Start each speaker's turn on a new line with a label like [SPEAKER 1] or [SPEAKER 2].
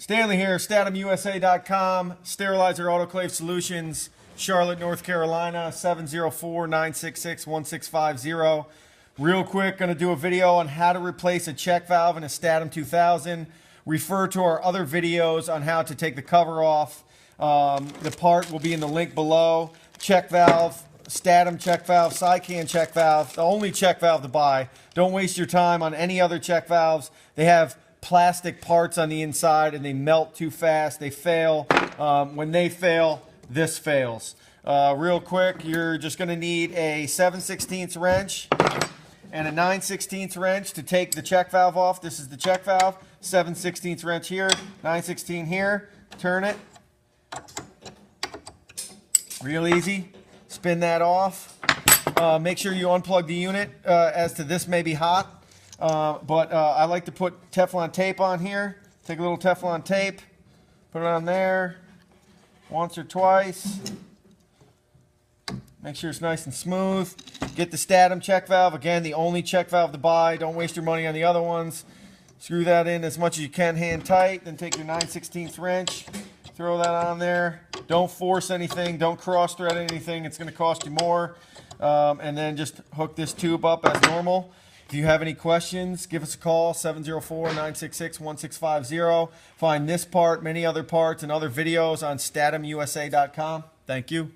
[SPEAKER 1] Stanley here, statimusa.com, Sterilizer Autoclave Solutions, Charlotte, North Carolina, 704-966-1650. Real quick, going to do a video on how to replace a check valve in a Statim 2000. Refer to our other videos on how to take the cover off. The part will be in the link below. Check valve, Statim check valve, Sycan check valve, the only check valve to buy. Don't waste your time on any other check valves. They have plastic parts on the inside and they melt too fast. They fail. When they fail, this fails. Real quick, you're just going to need a 7/16 wrench and a 9/16 wrench to take the check valve off. This is the check valve. 7/16 wrench here, 9/16 here. Turn it. Real easy. Spin that off. Make sure you unplug the unit as to this may be hot. But I like to put Teflon tape on here. Take a little Teflon tape, put it on there once or twice. Make sure it's nice and smooth. Get the Statim check valve. Again, the only check valve to buy. Don't waste your money on the other ones. Screw that in as much as you can hand tight. Then take your 9/16 wrench. Throw that on there. Don't force anything. Don't cross thread anything. It's going to cost you more. And then just hook this tube up as normal. If you have any questions, give us a call, 704-966-1650. Find this part, many other parts, and other videos on statimusa.com. Thank you.